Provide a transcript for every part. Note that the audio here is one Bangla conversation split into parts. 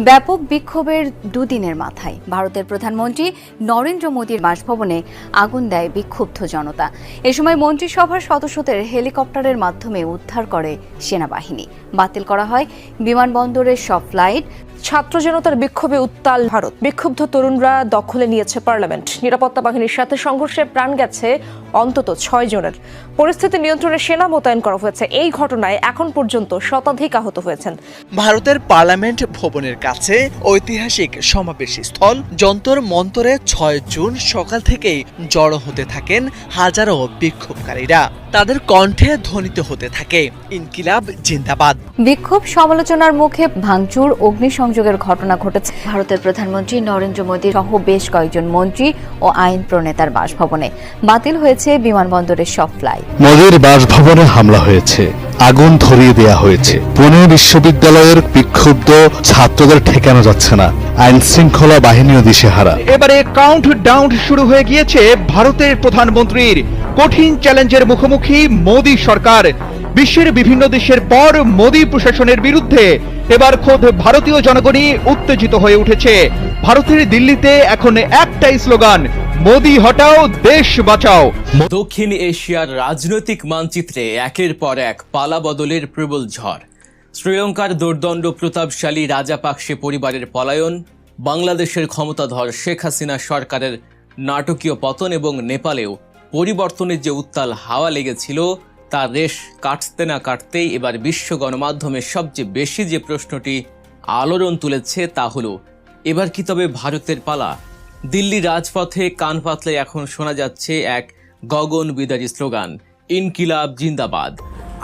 ব্যাপক বিক্ষোভের দুদিনের মাথায় ভারতের প্রধানমন্ত্রী নরেন্দ্র মোদীর বাসভবনে আগুন দেয় বিক্ষুব্ধ জনতা। এ সময় মন্ত্রিসভার সদস্যদের হেলিকপ্টারের মাধ্যমে উদ্ধার করে সেনাবাহিনী। বাতিল করা হয় বিমানবন্দরের সব ফ্লাইট। ছাত্র জনতার বিক্ষোভে উত্তাল ভারত। বিক্ষুব্ধ তরুণরা দখলে নিয়েছে পার্লামেন্ট। নিরাপত্তা বাহিনীর সাথে সংঘর্ষে প্রাণ গেছে অন্তত 6 জনের। পরিস্থিতি নিয়ন্ত্রণে সেনা মোতায়েন করা হয়েছে। এই ঘটনায় এখন পর্যন্ত শতাধিক আহত হয়েছেন। ভারতের পার্লামেন্ট ভবনের কাছে ঐতিহাসিক সমাবেশ স্থল যন্তর মন্তরে 6 জুন সকাল থেকেই জড়ো হতে থাকেন হাজারো বিক্ষোভকারীরা। তাদের কণ্ঠে ধ্বনিত হতে থাকে ইনকিলাব জিন্দাবাদ। বিক্ষোভ সমালোচনার মুখে ভাঙচুর, অগ্নিসংযোগের ঘটনা ঘটেছে ভারতের প্রধানমন্ত্রী নরেন্দ্র মোদী সহ বেশ কয়েকজন মন্ত্রী ও আইন প্রণেতার বাসভবনে। বাতিল হয়েছে বিমানবন্দরের সব ফ্লাইট। মোদীর বাসভবনে হামলা হয়েছে, আগুন ধরিয়ে দেয়া হয়েছে। পুনে বিশ্ববিদ্যালয়ের বিক্ষুব্ধ ছাত্রদের ঠেকানো যাচ্ছে না, আইন শৃঙ্খলা বাহিনীও দিশেহারা। এবারে কাউন্ট ডাউন শুরু হয়ে গিয়েছে ভারতের প্রধানমন্ত্রীর। কঠিন চ্যালেঞ্জের মুখোমুখি মোদী সরকার। বিশ্বের বিভিন্ন দেশের পর মোদী প্রশাসনের বিরুদ্ধে এবার খোদ ভারতীয় জনগণই উত্তেজিত হয়ে উঠেছে। ভারতের দিল্লিতে এখন একটাই স্লোগান, মোদী হটাও, দেশ বাঁচাও। দক্ষিণ এশিয়ার রাজনৈতিক মানচিত্রে একের পর এক পালাবদলের প্রবল ঝড়। শ্রীলঙ্কার দুর্দণ্ড প্রতাপশালী রাজাপাকসে পরিবারের পলায়ন, বাংলাদেশের ক্ষমতাধর শেখ হাসিনা সরকারের নাটকীয় পতন এবং নেপালেও পরিবর্তনের যে উত্তাল হাওয়া লেগেছিল তার রেশ কাটতে না কাটতেই এবার বিশ্ব গণমাধ্যমে সবচেয়ে বেশি যে প্রশ্নটি আলোড়ন তুলেছে তা হলো, এবার কি তবে ভারতের পালা? দিল্লি রাজপথে কান পাতলে এখন শোনা যাচ্ছে এক গগন বিদারী স্লোগান, ইনকিলাব জিন্দাবাদ।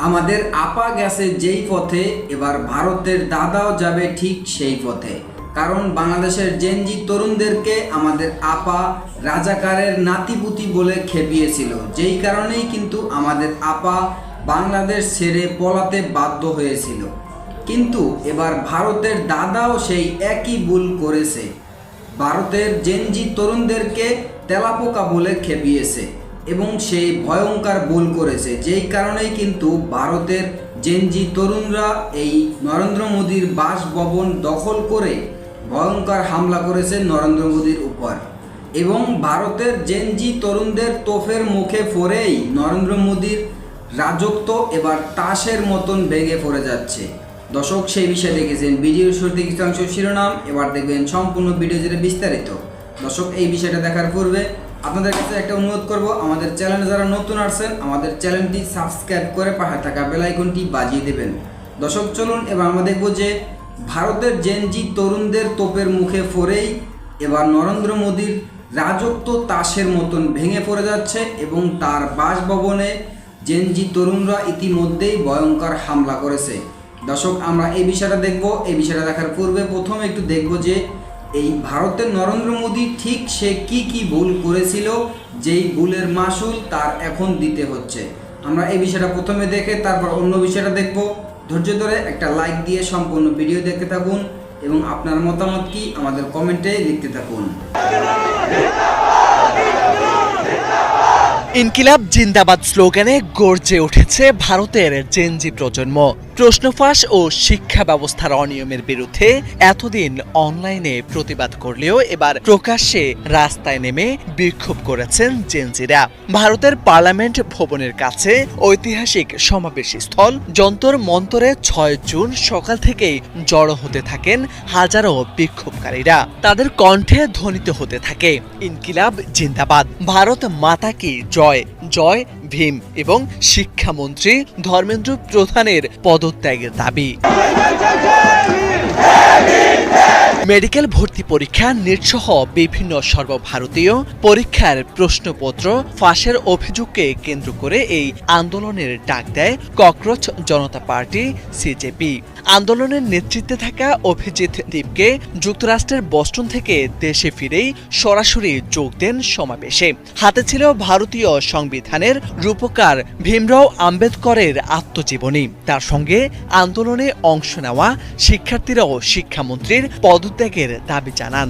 আমাদের আপা গেছে যেই পথে, এবার ভারতের দাদাও যাবে ঠিক সেই পথে। কারণ বাংলাদেশের জেনজি তরুণদেরকে আমাদের আপা রাজাকারের নাতিপুতি বলে খেপিয়েছিল, যেই কারণেই কিন্তু আমাদের আপা বাংলাদেশ ছেড়ে পলাতে বাধ্য হয়েছিল। কিন্তু এবার ভারতের দাদাও সেই একই ভুল করেছে, ভারতের জেনজি তরুণদেরকে তেলাপোকা বলে খেপিয়েছে এবং সেই ভয়ঙ্কর ভুল করেছে, যেই কারণেই কিন্তু ভারতের জেনজি তরুণরা এই নরেন্দ্র মোদীর বাসভবন দখল করে ভয়ঙ্কর হামলা করেছে নরেন্দ্র মোদীর উপর। এবং ভারতের জেনজি তরুণদের তোফের মুখে পড়েই নরেন্দ্র মোদীর রাজত্ব এবার তাসের মতন ভেঙে পড়ে যাচ্ছে। দর্শক, সেই বিষয়ে দেখেছেন ভিডিওর শুরুতে কিছু অংশ শিরোনাম, এবার দেখবেন সম্পূর্ণ ভিডিও জুড়ে বিস্তারিত। দর্শক, এই বিষয়টা দেখার পূর্বে আপনাদের কাছে একটা অনুরোধ করব, আমাদের চ্যানেলে যারা নতুন আসছেন আমাদের চ্যানেলটি সাবস্ক্রাইব করে পাশে থাকা বেল আইকনটি বাজিয়ে দেবেন। দর্শক, চলুন এবার আমরা দেখব যে ভারতের জেনজি তরুণদের তোপের মুখে পড়েই এবার নরেন্দ্র মোদীর রাজত্ব তাসের মতন ভেঙে পড়ে যাচ্ছে এবং তার বাসভবনে জেনজি তরুণরা ইতিমধ্যেই ভয়ঙ্কর হামলা করেছে। দর্শক, আমরা এই বিষয়টা দেখব। এই বিষয়টা দেখার পূর্বে প্রথমে একটু দেখব যে এই ভারতের নরেন্দ্র মোদী ঠিক সে কি ভুল করেছিল, যেই ভুলের মাসুল তার এখন দিতে হচ্ছে। আমরা এই বিষয়টা প্রথমে দেখে তারপর অন্য বিষয়টা দেখব। ধৈর্য ধরে একটা লাইক দিয়ে সম্পূর্ণ ভিডিও দেখতে থাকুন এবং আপনার মতামত কি আমাদের কমেন্টে লিখতে থাকুন। ইনকিলাব জিন্দাবাদ স্লোগানে গর্জে উঠেছে ভারতের জেনজি প্রজন্ম। প্রশ্ন ফাঁস ও শিক্ষা ব্যবস্থার অনিয়মের বিরুদ্ধে এতদিন অনলাইনে প্রতিবাদ করলেও এবার প্রকাশ্যে রাস্তায় নেমে বিক্ষোভ করেছেন জেনজিরা। ভারতের পার্লামেন্ট ভবনের কাছে ঐতিহাসিক সমাবেশ স্থল যন্তর মন্তরে 6 জুন সকাল থেকেই জড়ো হতে থাকেন হাজারো বিক্ষোভকারীরা। তাদের কণ্ঠে ধ্বনিত হতে থাকে ইনকিলাব জিন্দাবাদ, ভারত মাতা কি জয়, জয় ভীম এবং শিক্ষামন্ত্রী ধর্মেন্দ্র প্রধানের পদত্যাগের দাবি। মেডিকেল ভর্তি পরীক্ষা, নিট সহ বিভিন্ন সর্বভারতীয় পরীক্ষার প্রশ্নপত্র ফাঁসের অভিযোগকে কেন্দ্র করে এই আন্দোলনের ডাক দেয় ককরোচ জনতা পার্টি সিজেপি। আন্দোলনের নেতৃত্বে থাকা অভিজিৎ দীপকে যুক্তরাষ্ট্রের বস্টন থেকে দেশে ফিরেই সরাসরি যোগ দেন সমাবেশে। হাতে ছিল ভারতীয় সংবিধানের রূপকার ভীমরাও আম্বেদকরের আত্মজীবনী। তার সঙ্গে আন্দোলনে অংশ নেওয়া শিক্ষার্থীরাও শিক্ষামন্ত্রীর পদত্যাগের দাবি জানান।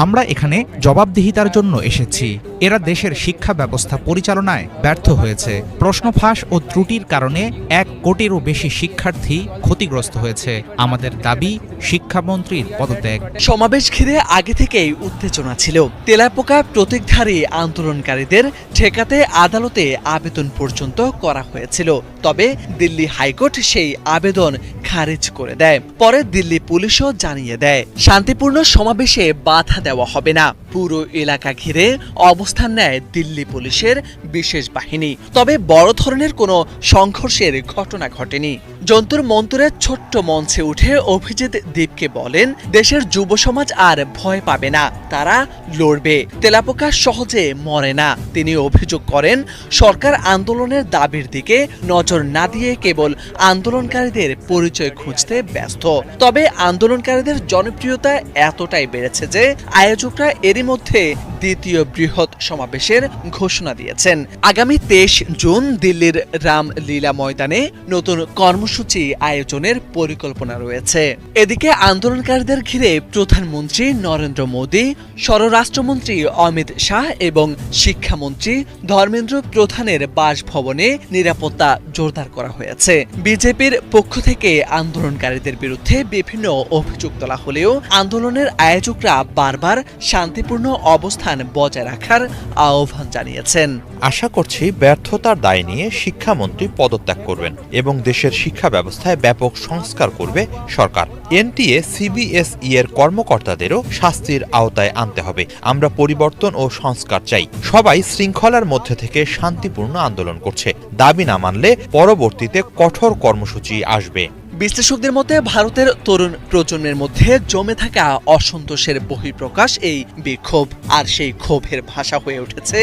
আমরা এখানে জবাবদিহিতার জন্য এসেছি। এরা দেশের শিক্ষা ব্যবস্থা পরিচালনায় ব্যর্থ হয়েছে। প্রশ্ন ফাঁস ও ত্রুটির কারণে 1 কোটিরও বেশি শিক্ষার্থী ক্ষতিগ্রস্ত হয়েছে। আমাদের দাবি শিক্ষামন্ত্রীর পদত্যাগ। সমাবেশ ঘিরে আগে থেকেই উত্তেজনা ছিল। তেলাপোকা প্রতীকধারী আন্দোলনকারীদের ঠেকাতে আদালতে আবেদন পর্যন্ত করা হয়েছিল, তবে দিল্লি হাইকোর্ট সেই আবেদন খারিজ করে দেয়। পরে দিল্লি পুলিশও জানিয়ে দেয় শান্তিপূর্ণ সমাবেশে বাধা দেওয়া হবে না। পুরো এলাকা ঘিরে অবস্থান নেয় দিল্লি পুলিশের বিশেষ বাহিনী, তবে বড় ধরনের কোনো সংঘর্ষের ঘটনা ঘটেনি। যন্তর মন্তরের ছোট্ট মঞ্চে উঠে অভিজিৎ দীপকে বলেন, দেশের যুব সমাজ আর ভয় পাবে না, তারা লড়বে। তেলাপোকা সহজে মরে না। তিনি অভিযোগ করেন, সরকার আন্দোলনের দাবির দিকে নজর না দিয়ে কেবল আন্দোলনকারীদের পরিচয় খুঁজতে ব্যস্ত। তবে আন্দোলনকারীদের জনপ্রিয়তা এতটাই বেড়েছে যে আয়োজকরা এরই মধ্যে দ্বিতীয় বৃহৎ সমাবেশের ঘোষণা দিয়েছেন। আগামী 23 জুন দিল্লির রামলীলা ময়দানে নতুন কর্মসূচি আয়োজনের পরিকল্পনা রয়েছে। এদিকে আন্দোলনকারীদের ঘিরে প্রধানমন্ত্রী নরেন্দ্র মোদী, স্বরাষ্ট্রমন্ত্রী অমিত শাহ এবং শিক্ষামন্ত্রী ধর্মেন্দ্র প্রধানের বাসভবনে নিরাপত্তা জোরদার করা হয়েছে। বিজেপির পক্ষ থেকে আন্দোলনকারীদের বিরুদ্ধে বিভিন্ন অভিযোগ তোলা হলেও আন্দোলনের আয়োজকরা বারবার শান্তিপূর্ণ অবস্থান বজায় রাখার আহ্বান জানিয়েছেন। আশা করছি ব্যর্থতার দায় নিয়ে শিক্ষামন্ত্রী পদত্যাগ করবেন এবং দেশের শিক্ষা ব্যবস্থায় ব্যাপক সংস্কার করবে সরকার। এনটিএ, সিবিএসই এর কর্মকর্তাদেরও শাস্তির আওতায় আনতে হবে। আমরা পরিবর্তন ও সংস্কার চাই। সবাই শৃঙ্খলার মধ্যে থেকে শান্তিপূর্ণ আন্দোলন করছে। দাবি না মানলে পরবর্তীতে কঠোর কর্মসূচি আসবে। বিশ্লেষকদের মতে ভারতের তরুণ প্রজন্মের মধ্যে জমে থাকা অসন্তোষের বহিঃপ্রকাশ এই বিক্ষোভ, আর সেই ক্ষোভের ভাষা হয়ে উঠেছে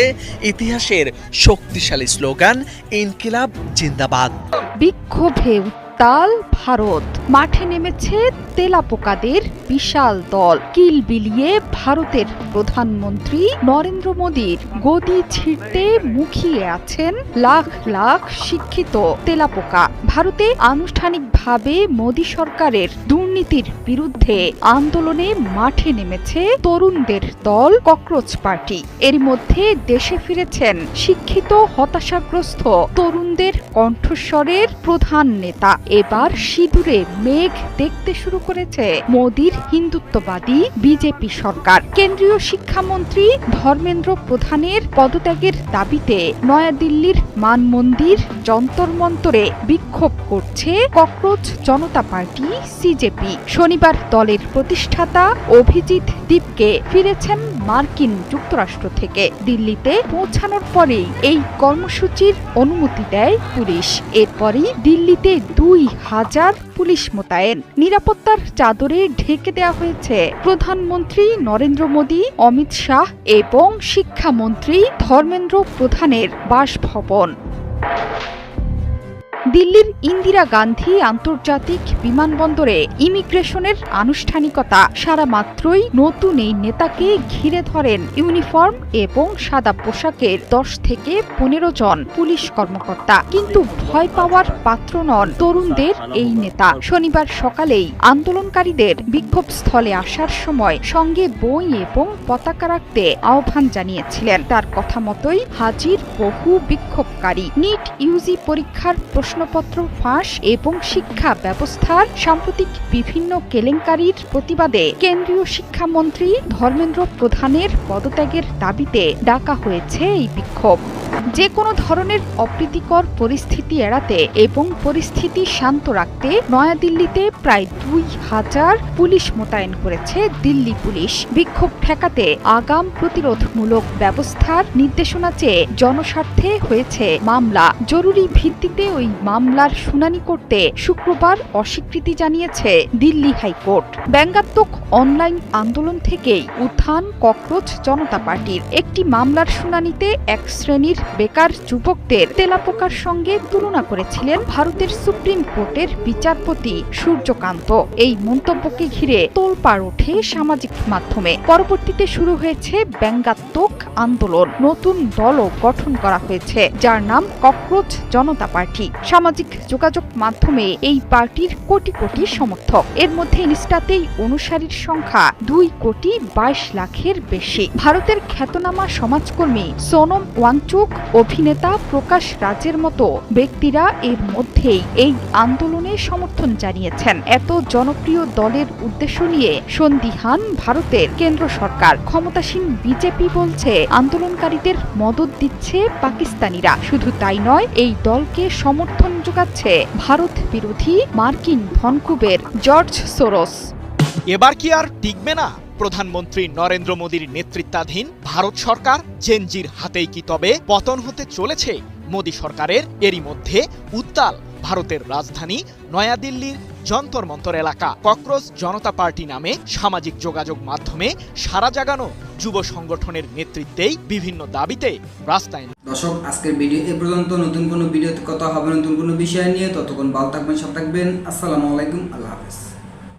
ইতিহাসের শক্তিশালী স্লোগান ইনকিলাব জিন্দাবাদ। বিক্ষোভে উত্তাল ভারত, মাঠে নেমেছে তেলাপোকাদের বিশাল দল। কিল বিলিয়ে ভারতের প্রধানমন্ত্রী নরেন্দ্র মোদীর গদি ছিঁড়তে মুখিয়ে আছেন লাখ লাখ শিক্ষিত তেলাপোকা। ভারতে আনুষ্ঠানিকভাবে মোদী সরকারের দুর্নীতির বিরুদ্ধে আন্দোলনে মাঠে নেমেছে তরুণদের দল ককরোচ পার্টি। এর মধ্যে দেশে ফিরেছেন শিক্ষিত হতাশাগ্রস্ত তরুণদের কণ্ঠস্বরের প্রধান নেতা। এবার সিঁদুরে মেঘ দেখতে শুরু করেছে মোদীর হিন্দুত্ববাদী বিজেপি সরকার। কেন্দ্রীয় শিক্ষামন্ত্রী ধর্মেন্দ্র প্রধানের পদত্যাগের দাবিতে নয়াদিল্লির মান মন্দির, যন্তর মন্তরে বিক্ষোভ করছে ককরোচ জনতা পার্টি সিজেপি। শনিবার দলের প্রতিষ্ঠাতা অভিজিৎ দীপকে ফিরেছেন মার্কিন যুক্তরাষ্ট্র থেকে। দিল্লিতে পৌঁছানোর পরেই এই কর্মসূচির অনুমতি দেয় পুলিশ। এরপরই দিল্লিতে 2000 পুলিশ মোতায়েন। নিরাপত্তার চাদরে ঢেকে দেওয়া হয়েছে প্রধানমন্ত্রী নরেন্দ্র মোদী, অমিত শাহ এবং শিক্ষামন্ত্রী ধর্মেন্দ্র প্রধানের বাসভবন। দিল্লির ইন্দিরা গান্ধী আন্তর্জাতিক বিমানবন্দরে ইমিগ্রেশনের আনুষ্ঠানিকতা সারা মাত্রই নতুন এই নেতাকে ঘিরে ধরেন ইউনিফর্ম এবং সাদা পোশাকের 10 থেকে 15 জন পুলিশ কর্মকর্তা। কিন্তু ভয় পাওয়ার পাত্র নন তরুণদের এই নেতা। শনিবার সকালেই আন্দোলনকারীদের বিক্ষোভস্থলে আসার সময় সঙ্গে বই এবং পতাকা রাখতে আহ্বান জানিয়েছিলেন। তার কথা মতোই হাজির বহু বিক্ষোভকারী। নিট ইউজি পরীক্ষার প্রশ্নপত্র ফাঁস এবং শিক্ষা ব্যবস্থার সাম্প্রতিক বিভিন্ন কেলেঙ্কারির প্রতিবাদে কেন্দ্রীয় শিক্ষামন্ত্রী ধর্মেন্দ্র প্রধানের পদত্যাগের দাবিতে ডাকা হয়েছে এই বিক্ষোভ। যে কোনো ধরনের অপ্রীতিকর পরিস্থিতি এড়াতে এবং পরিস্থিতি শান্ত রাখতে নয়াদিল্লিতে প্রায় 2000 পুলিশ মোতায়েন করেছে দিল্লি পুলিশ। বিক্ষোভ ঠেকাতে আগাম প্রতিরোধমূলক ব্যবস্থার নির্দেশনা চেয়ে জনস্বার্থে হয়েছে মামলা। জরুরি ভিত্তিতে ওই মামলার শুনানি করতে শুক্রবার অস্বীকৃতি জানিয়েছে দিল্লি হাইকোর্ট। ব্যঙ্গাত্মক অনলাইন আন্দোলন থেকেই উত্থান ককরোচ জনতা পার্টির। একটি মামলার শুনানিতে এক শ্রেণীর বেকার যুবকদের তেলাপোকার সঙ্গে তুলনা করেছিলেন ভারতের সুপ্রিম কোর্টের বিচারপতি সূর্যকান্ত। এই মন্তব্যকে ঘিরে তোলপাড় ওঠে সামাজিক মাধ্যমে। পরবর্তীতে শুরু হয়েছে ব্যঙ্গাত্মক আন্দোলন। নতুন দলও গঠন করা হয়েছে, যার নাম ককরোচ জনতা পার্টি। সামাজিক যোগাযোগ মাধ্যমে এই পার্টির কোটি কোটি সমর্থক। এর মধ্যে ইনস্টাতেই অনুসারীর সংখ্যা 2,22,00,000-এর বেশি। ভারতের খ্যাতনামা সমাজকর্মী সোনম ওয়াংচুক, অভিনেতা প্রকাশ রাজের মতো ব্যক্তিরা এর মধ্যেই এই আন্দোলনে সমর্থন জানিয়েছেন। এত জনপ্রিয় দলের উদ্দেশ্য নিয়ে সন্দিহান ভারতের কেন্দ্র সরকার। ক্ষমতাসীন বিজেপি বলছে আন্দোলনকারীদের মদদ দিচ্ছে পাকিস্তানিরা। শুধু তাই নয়, এই দলকে সমর্থন যোগাচ্ছে ভারত বিরোধী মার্কিন ভনকুবের জর্জ সোরস। এবার কি আর টিকবে না প্রধানমন্ত্রী নরেন্দ্র মোদীর নেতৃত্বাধীন ভারত সরকার? জেনজির হাতেই কি তবে পতন হতে চলেছে মোদী সরকারের? এরই মধ্যে উত্তাল ভারতের রাজধানী নয়াদিল্লির যন্তর মন্তর এলাকা। ককরোচ জনতা পার্টি নামে সামাজিক যোগাযোগ মাধ্যমে সারা জাগানো যুব সংগঠনের নেতৃত্বেই বিভিন্ন দাবিতে রাস্তায়। দর্শক, আজকের ভিডিও এ পর্যন্ত। নতুন কোনো ভিডিওতে কথা হবে নতুন কোনো বিষয় নিয়ে। ততক্ষণ ভালো থাকবেন, সব থাকবেন। আসসালামু আলাইকুম, আল্লাহ হাফেজ।